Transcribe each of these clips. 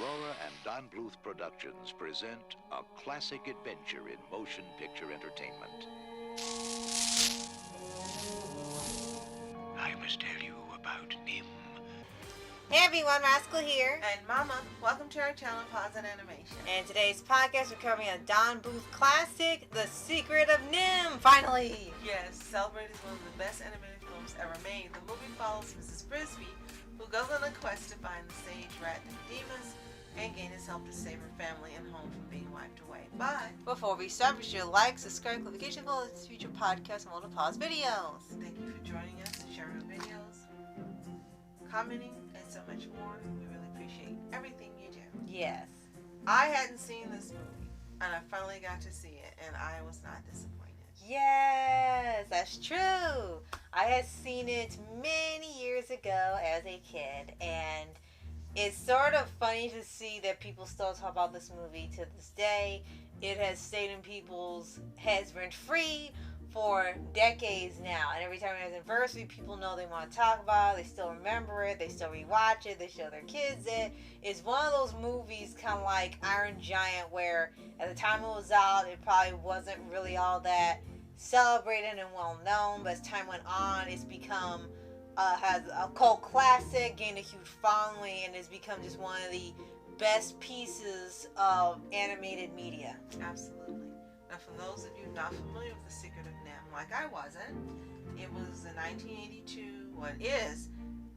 Aurora and Don Bluth Productions present a classic adventure in motion picture entertainment. I must tell you about NIMH. Hey everyone, Rascal here. And Mama, welcome to our channel, Paws On Animation. And today's podcast, we're covering a Don Bluth classic, The Secret of NIMH, finally! Yes, celebrated as one of the best animated films ever made. The movie follows Mrs. Brisby, who goes on a quest to find the sage rat Nicodemus and gain his help to save her family and home from being wiped away. But before we start, be sure to like, subscribe, click the notification bell for future podcasts and all the pause videos. Thank you for joining us and sharing our videos, commenting, and so much more. We really appreciate everything you do. Yes. I hadn't seen this movie, and I finally got to see it, and I was not disappointed. Yes, that's true. I had seen it many years ago as a kid, and it's sort of funny to see that people still talk about this movie to this day. It has stayed in people's heads rent-free for decades now, and every time it has an anniversary, people know they want to talk about it, they still remember it, they still rewatch it, they show their kids it. It's one of those movies kind of like Iron Giant, where at the time it was out, it probably wasn't really all that celebrated and well known, but as time went on, it's become has a cult classic, gained a huge following, and has become just one of the best pieces of animated media. Absolutely. Now, for those of you not familiar with The Secret of NIMH, like I wasn't, it was a 1982, what is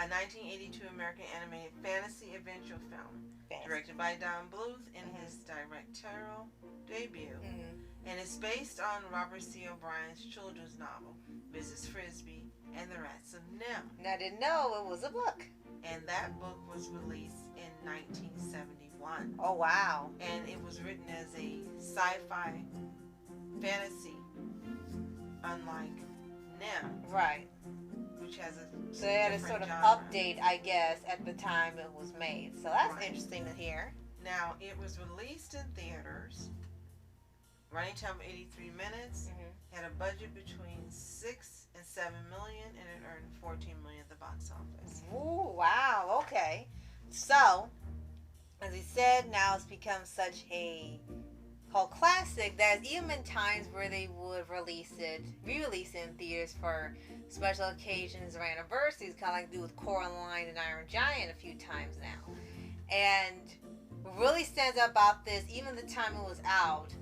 a 1982 American animated fantasy adventure film, directed by Don Bluth in his directorial debut, and it's based on Robert C. O'Brien's children's novel, Mrs. Frisby and the Rats of NIMH. And I didn't know it was a book. And that book was released in 1971. Oh, wow. And it was written as a sci-fi fantasy, unlike NIMH. Right. Which has a So they had a sort of genre. update, I guess, at the time it was made. So that's Right. interesting to hear. Now, it was released in theaters, running time of 83 minutes, had a budget between 6 and 7 million, and it earned 14 million at the box office. Ooh, wow, okay. So, as we said, now it's become such a cult classic that even been times where they would re-release it in theaters for special occasions or anniversaries, kind of like they do with Coraline and Iron Giant a few times now. And what really stands out about this, even the time it was out,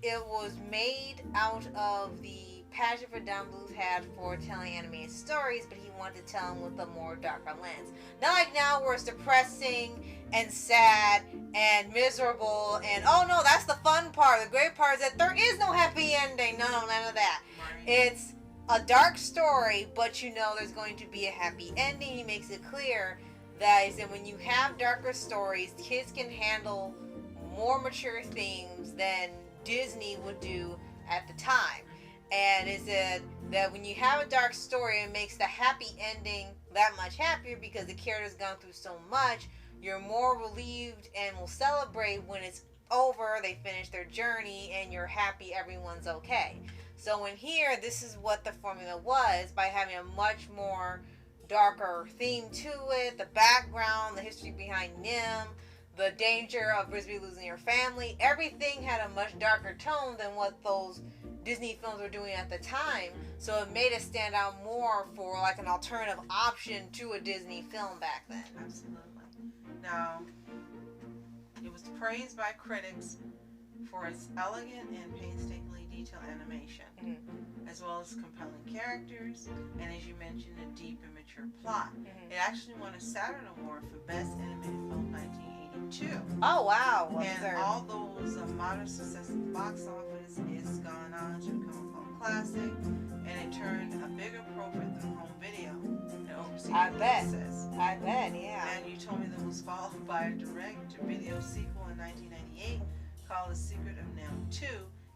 it was made out of the passion for Don Bluth had for telling animated stories, but he wanted to tell them with a more darker lens. Not like now where it's depressing and sad and miserable and, oh no, that's the fun part. The great part is that there is no happy ending. No, none of that. Right. It's a dark story, but you know there's going to be a happy ending. He makes it clear that is that when you have darker stories, kids can handle more mature themes than Disney would do at the time. And is that when you have a dark story, it makes the happy ending that much happier because the character's gone through so much. You're more relieved and will celebrate when it's over, they finish their journey, and you're happy everyone's okay. So in here, this is what the formula was, by having a much more darker theme to it, the background, the history behind NIMH, the danger of Brisby losing her family. Everything had a much darker tone than what those Disney films were doing at the time. So it made it stand out more for like an alternative option to a Disney film back then. Absolutely. Now, it was praised by critics for its elegant and painstakingly detailed animation, as well as compelling characters, and as you mentioned, a deep and mature plot. It actually won a Saturn Award for Best Animated Film 1982. Oh wow! And although it was a moderate success at the box office, it's gone on to become a cult classic, and it turned a bigger profit through home video and overseas releases. I bet, yeah. And you told me that was followed by a direct-to-video sequel in 1998 called The Secret of NIMH 2,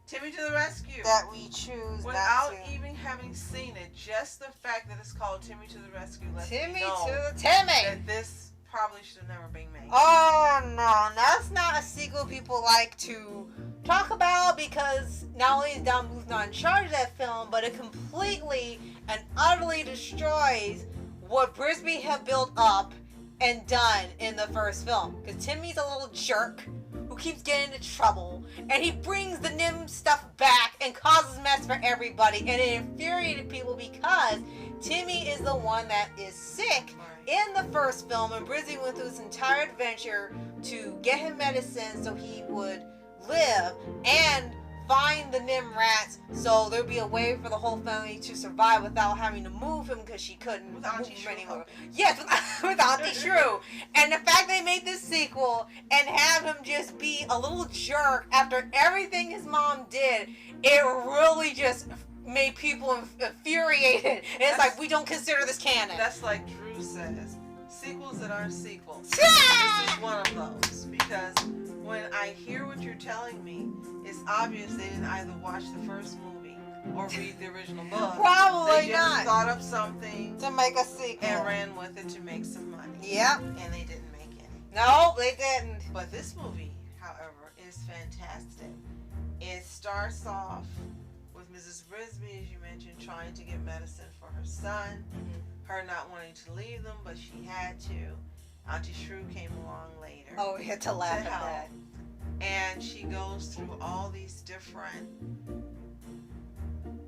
Timmy to the Rescue. That we choose Without not to. even having seen it, just the fact that it's called Timmy to the Rescue lets me Timmy know to the Timmy! that this probably should have never been made. Oh no, that's not a sequel people like to talk about, because not only is Don Bluth not in charge of that film, but it completely and utterly destroys what Brisby had built up and done in the first film. Because Timmy's a little jerk who keeps getting into trouble, and he brings the NIMH stuff back and causes mess for everybody, and it infuriated people because Timmy is the one that is sick in the first film, and Brisby went through this entire adventure to get him medicine so he would live and find the NIMH rats so there'd be a way for the whole family to survive without having to move him because she couldn't move him anymore. Yes, with Auntie Shrew. And the fact they made this sequel and have him just be a little jerk after everything his mom did, it really just made people infuriated. And it's like, we don't consider this canon. That's like Drew says, sequels that aren't sequels. This is one of those, because when I hear what you're telling me, it's obvious they didn't either watch the first movie or read the original book. Probably they just not. Thought up something To make a sequel. and ran with it to make some money. Yep. And they didn't make any. No, they didn't. But this movie, however, is fantastic. It starts off with Mrs. Brisby, as you mentioned, trying to get medicine for her son. Her not wanting to leave them, but she had to. Auntie Shrew came along later. Oh, we had to laugh at that. And she goes through all these different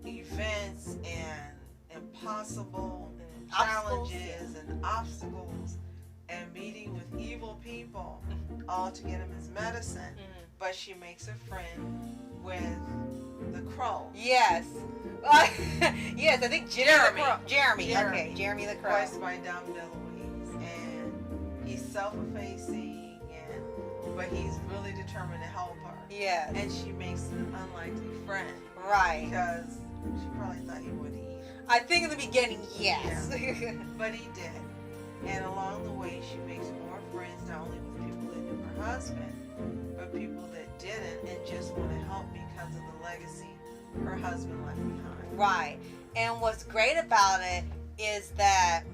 events and impossible challenges and obstacles and meeting with evil people all to get him his medicine. But she makes a friend with the crow. Yes. Yes, I think Jeremy. Jeremy. Okay, Jeremy the Crow. Voiced by Don Bluth. And he's self-effacing, but he's really determined to help her. Yes. And she makes an unlikely friend. Right. Because she probably thought he would eat. I think in the beginning, yes. Yeah. But he did. And along the way, she makes more friends, not only with people that knew her husband, but people that didn't and just want to help because of the legacy her husband left behind. Right. And what's great about it is that,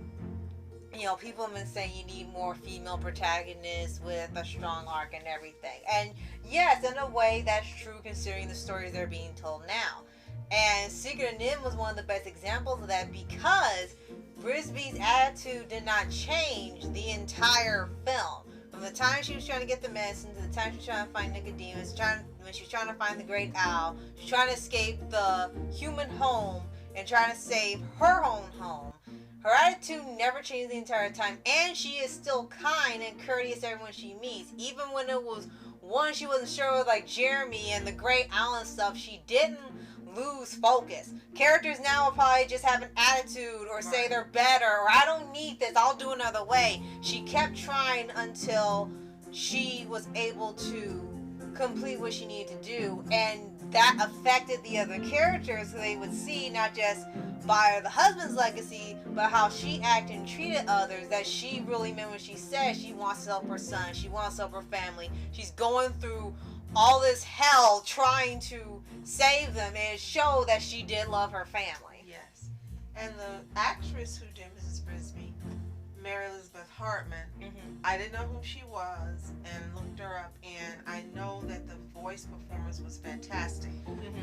you know, people have been saying you need more female protagonists with a strong arc and everything. And yes, in a way, that's true considering the stories that are being told now. And Secret of NIMH was one of the best examples of that because Brisby's attitude did not change the entire film. From the time she was trying to get the medicine to the time she was trying to find Nicodemus, when she was trying to find the Great Owl, she was trying to escape the human home and trying to save her own home. Her attitude never changed the entire time, and she is still kind and courteous to everyone she meets. Even when it was one she wasn't sure of, like Jeremy and the Great Owl and stuff, she didn't lose focus. Characters now will probably just have an attitude or say they're better or I don't need this, I'll do another way. She kept trying until she was able to complete what she needed to do, and that affected the other characters so they would see not just by the husband's legacy but how she acted and treated others, that she really meant what she said. She wants to help her son, she wants to help her family, she's going through all this hell trying to save them, and it showed that she did love her family. Yes. And the actress who did Mrs. Brisby, Mary Elizabeth Hartman, I didn't know who she was and looked her up, and I know that the voice performance was fantastic.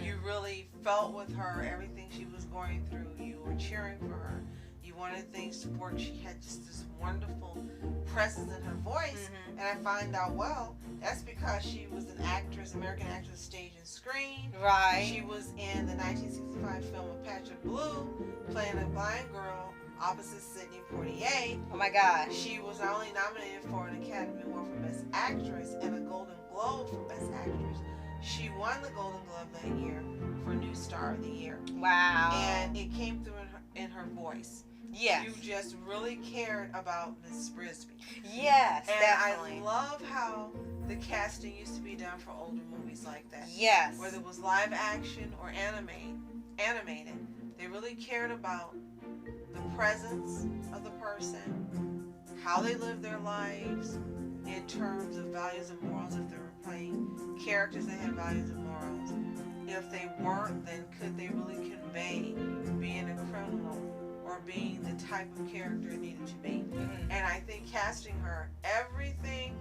You really felt with her everything she was going through. You were cheering for her. You wanted things to work. She had just this wonderful presence in her voice, and I find out, well, that's because she was an actress, American actress, stage and screen. Right. She was in the 1965 film of Patrick Blue, playing a blind girl opposite Sidney Poitier. Oh my gosh. She was not only nominated for an Academy Award for Best Actress and a Golden Globe for Best Actress, she won the Golden Globe that year for New Star of the Year. Wow. And it came through in her voice. Yes. You just really cared about Miss Brisby. Yes, and definitely. I love how the casting used to be done for older movies like that. Yes. Whether it was live action or animated, they really cared about the presence of the person, how they lived their lives in terms of values and morals. If they were playing characters that had values and morals, if they weren't, then could they really convey being a criminal or being the type of character it needed to be? And I think casting her, everything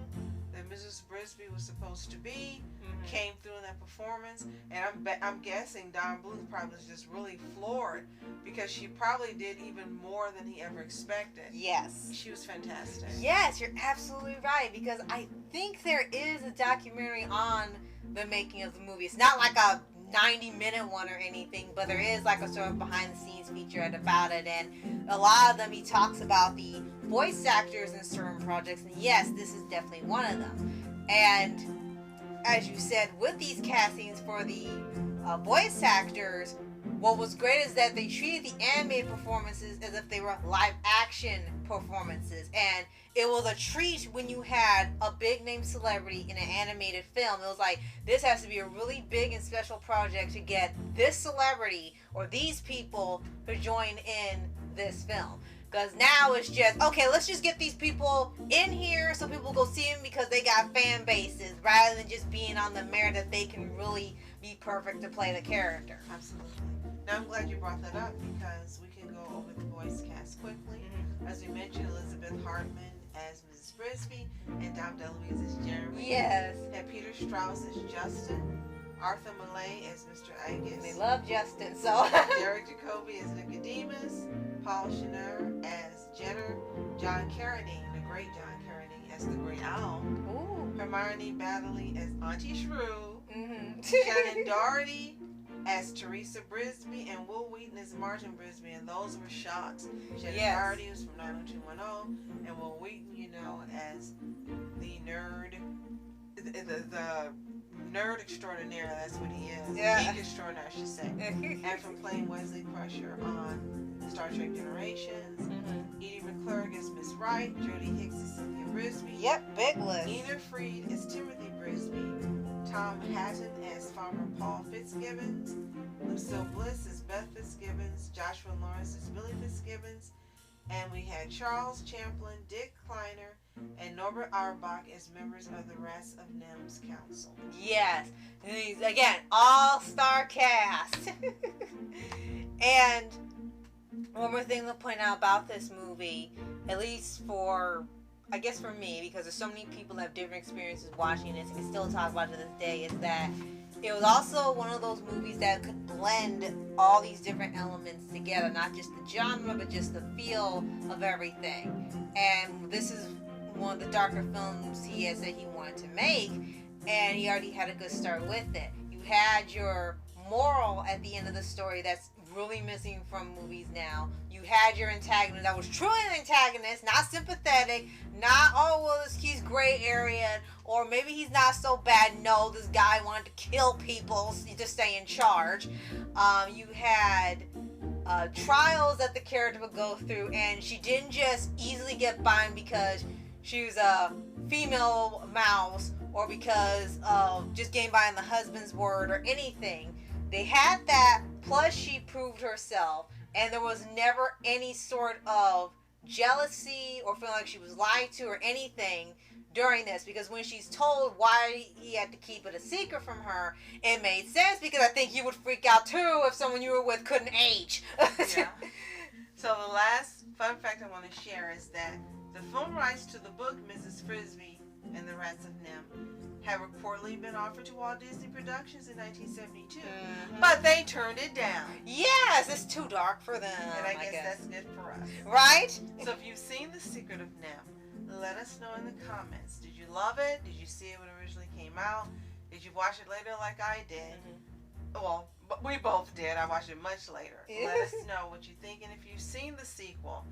that Mrs. Brisby was supposed to be came through in that performance, and I'm guessing Don Bluth probably was just really floored because she probably did even more than he ever expected. Yes. She was fantastic. Yes, you're absolutely right, because I think there is a documentary on the making of the movie. It's not like a 90-minute one or anything, but there is like a sort of behind the scenes featurette about it, and a lot of them he talks about the voice actors in certain projects, and yes, this is definitely one of them. And as you said, with these castings for the voice actors, what was great is that they treated the animated performances as if they were live action performances, and it was a treat when you had a big name celebrity in an animated film. It was like, this has to be a really big and special project to get this celebrity or these people to join in this film. Because now it's just, okay, let's just get these people in here so people go see them because they got fan bases, rather than just being on the merit that they can really be perfect to play the character. Absolutely. Now I'm glad you brought that up because we can go over the voice cast quickly. As we mentioned, Elizabeth Hartman as Mrs. Brisby and Dom DeLuise as Jeremy. Yes. And Peter Strauss as Justin. Arthur Millay as Mr. Angus. They love Justin, so. Derek Jacobi as Nicodemus. Paul Schneider as Jenner. John Carradine, the great John Carradine, as the Great Owl. Ooh. Hermione Baddeley as Auntie Shrew. Mm-hmm. Shannon Doherty as Teresa Brisby, and Will Wheaton as Martin Brisby, and those were shocks. Shannon Doherty was from 90210, and Will Wheaton, you know, as the nerd, the nerd extraordinaire. That's what he is. Yeah. Geek extraordinaire, I should say. And from playing Wesley Crusher on Star Trek Generations. Edie McClurg as Miss Wright. Jodie Hicks as Cynthia Brisby. Yep, big list. Ena Freed as Timothy Brisby. Tom Hatton as Farmer Paul Fitzgibbons. Lucille Bliss as Beth Fitzgibbons. Joshua Lawrence as Billy Fitzgibbons. And we had Charles Champlin, Dick Kleiner, and Norbert Auerbach as members of the rest of NIMH's council. Yes. And these, again, all-star cast. And one more thing to point out about this movie, at least for, I guess for me, because there's so many people that have different experiences watching this and can still talk about it to this day, is that it was also one of those movies that could blend all these different elements together, not just the genre, but just the feel of everything. And this is one of the darker films he had said he wanted to make, and he already had a good start with it. You had your moral at the end of the story that's really missing from movies now. You had your antagonist that was truly an antagonist, not sympathetic, not, oh, well, he's gray area, or maybe he's not so bad. No, this guy wanted to kill people to stay in charge. You had trials that the character would go through, and she didn't just easily get by because she was a female mouse or because of just getting by on the husband's word or anything. They had that, plus she proved herself, and there was never any sort of jealousy or feeling like she was lied to or anything during this, because when she's told why he had to keep it a secret from her, it made sense, because I think you would freak out too if someone you were with couldn't age. Yeah. So the last fun fact I want to share is that the film rights to the book Mrs. Frisbee and the Rats of NIMH had reportedly been offered to Walt Disney Productions in 1972, but they turned it down. Yes, it's too dark for them. And I guess that's good for us. Right? So if you've seen The Secret of NIMH, let us know in the comments. Did you love it? Did you see it when it originally came out? Did you watch it later like I did? Well, we both did. I watched it much later. Let us know what you think. And if you've seen the sequel,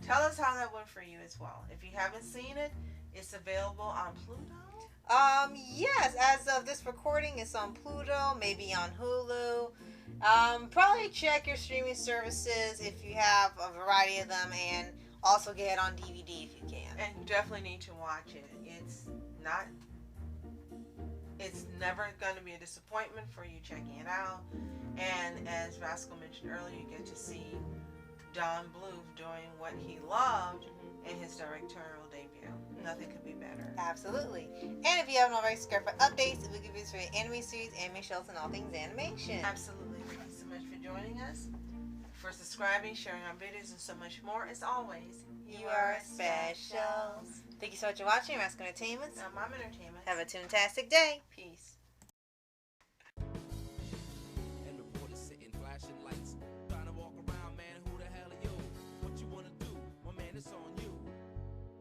tell us how that went for you as well. If you haven't seen it, it's available on Pluto. Yes, as of this recording, it's on Pluto, maybe on Hulu. Probably check your streaming services if you have a variety of them, and also get it on DVD if you can. And you definitely need to watch it. It's never going to be a disappointment for you checking it out. And as Vasco mentioned earlier, you get to see Don Bluth doing what he loved in his directorial debut. Nothing could be better. Absolutely. And if you haven't already, subscribe for updates. We'll give you for your anime series, anime shows, and all things animation. Absolutely. Thank you so much for joining us, for subscribing, sharing our videos, and so much more. As always, you are special. Thank you so much for watching Mask Entertainment. Mom Entertainment. Have a tuntastic day. Peace. And reporters sitting, flashing lights, trying to walk around, man. Who the hell are you? What you wanna do? My man, it's on you.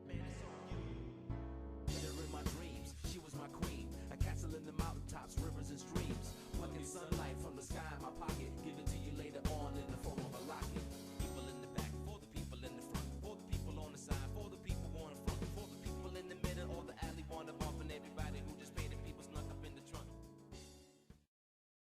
Man, it's on you. Hit her in my dreams. She was my queen. A castle in the mountaintops, rivers and streams. Plucking sunlight from the sky in my pocket.